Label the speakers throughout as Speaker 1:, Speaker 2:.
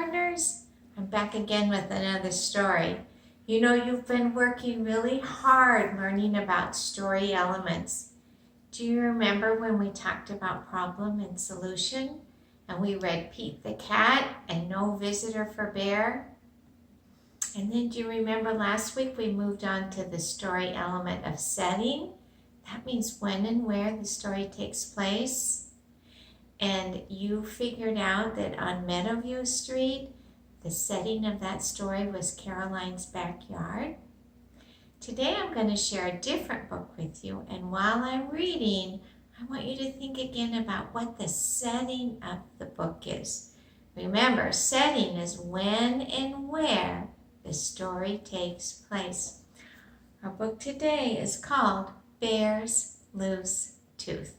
Speaker 1: kindergartners. I'm back again with another story. You know, you've been working really hard learning about story elements. Do you remember when we talked about problem and solution? And we read Pete the Cat and No Visitor for Bear? And then do you remember last week we moved on to the story element of setting? That means when and where the story takes place. And you figured out that on Meadowview Street, the setting of that story was Caroline's backyard. Today I'm going to share a different book with you, and while I'm reading, I want you to think again about what the setting of the book is. Remember, setting is when and where the story takes place. Our book today is called Bear's Loose Tooth.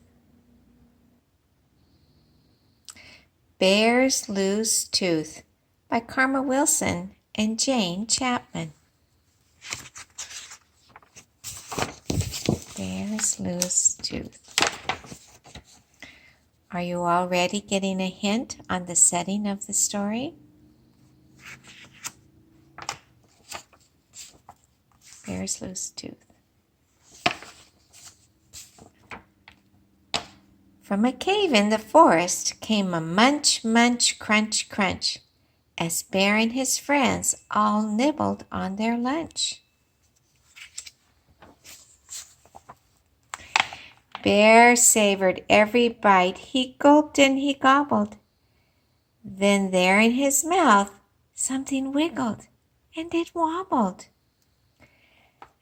Speaker 1: Bear's Loose Tooth by Karma Wilson and Jane Chapman. Bear's Loose Tooth. Are you already getting a hint on the setting of the story? Bear's Loose Tooth. From a cave in the forest came a munch, munch, crunch, crunch, as Bear and his friends all nibbled on their lunch. Bear savored every bite, he gulped and he gobbled. Then there in his mouth something wiggled and it wobbled.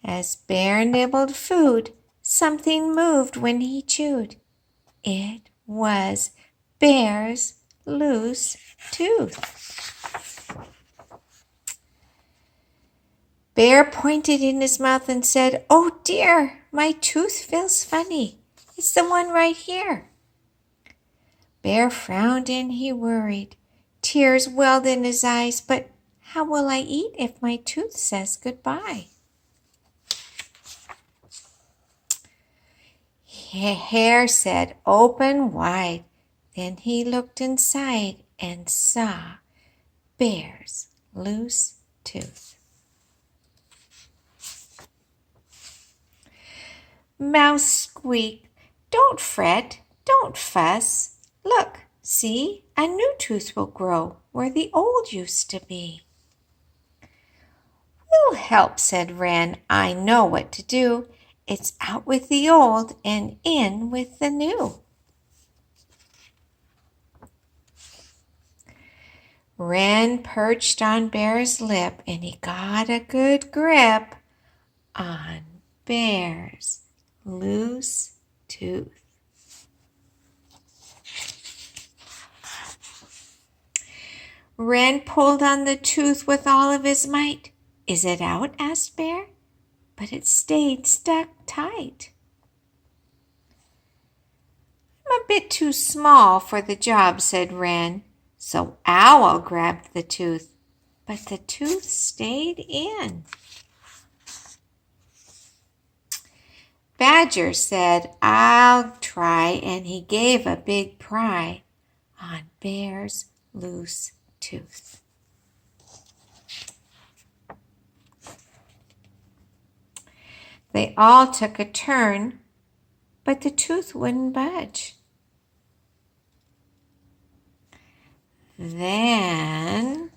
Speaker 1: As Bear nibbled food, something moved when he chewed. It was Bear's loose tooth. Bear pointed in his mouth and said, "Oh dear, my tooth feels funny. It's the one right here." Bear frowned and he worried. Tears welled in his eyes, but how will I eat if my tooth says goodbye? Hare said, "Open wide." Then he looked inside and saw Bear's loose tooth. Mouse squeaked, "Don't fret, don't fuss. Look, see, a new tooth will grow where the old used to be." "We'll help," said Wren. "I know what to do. It's out with the old and in with the new." Wren perched on Bear's lip and he got a good grip on Bear's loose tooth. Wren pulled on the tooth with all of his might. "Is it out?" asked Bear. But it stayed stuck tight. "I'm a bit too small for the job," said Wren. So Owl grabbed the tooth, but the tooth stayed in. Badger said, "I'll try," and he gave a big pry on Bear's loose tooth. They all took a turn, but the tooth wouldn't budge. Then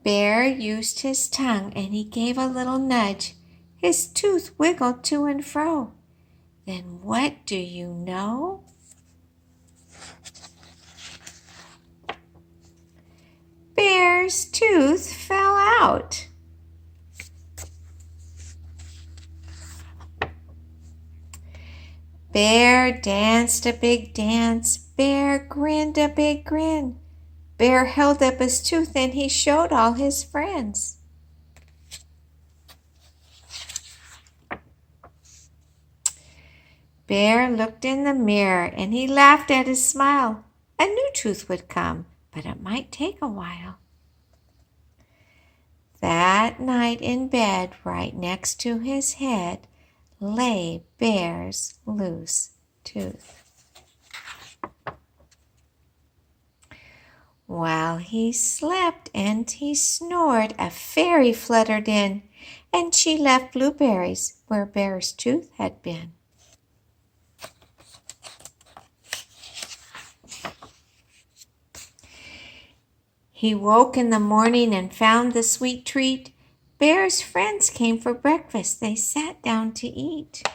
Speaker 1: Bear used his tongue and he gave a little nudge. His tooth wiggled to and fro. Then what do you know? Bear's tooth fell out. Bear danced a big dance. Bear grinned a big grin. Bear held up his tooth and he showed all his friends. Bear looked in the mirror and he laughed at his smile. A new tooth would come, but it might take a while. That night in bed, right next to his head, lay Bear's loose tooth. While he slept and he snored, a fairy fluttered in, and she left blueberries where Bear's tooth had been. He woke in the morning and found the sweet treat. Bear's friends came for breakfast. They sat down to eat.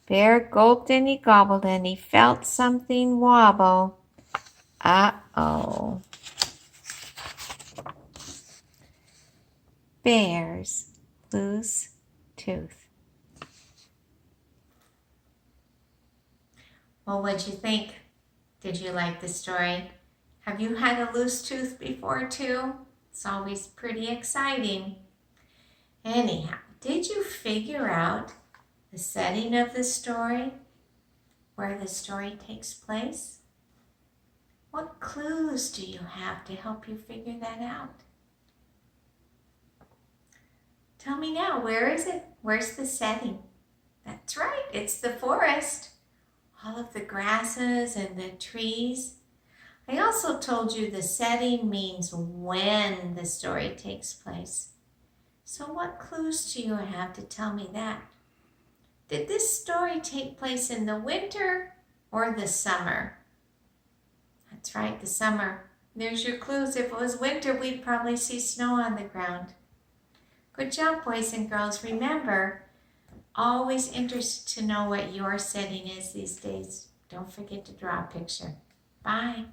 Speaker 1: Bear gulped and he gobbled and he felt something wobble. Uh-oh. Bear's loose tooth. Well, what'd you think? Did you like the story? Have you had a loose tooth before too? It's always pretty exciting. Anyhow, did you figure out the setting of the story? Where the story takes place? What clues do you have to help you figure that out? Tell me now, where is it? Where's the setting? That's right, it's the forest. All of the grasses and the trees. I also told you the setting means when the story takes place. So what clues do you have to tell me that? Did this story take place in the winter or the summer? That's right, the summer. There's your clues. If it was winter, we'd probably see snow on the ground. Good job, boys and girls. Remember, always interested to know what your setting is these days. Don't forget to draw a picture. Bye.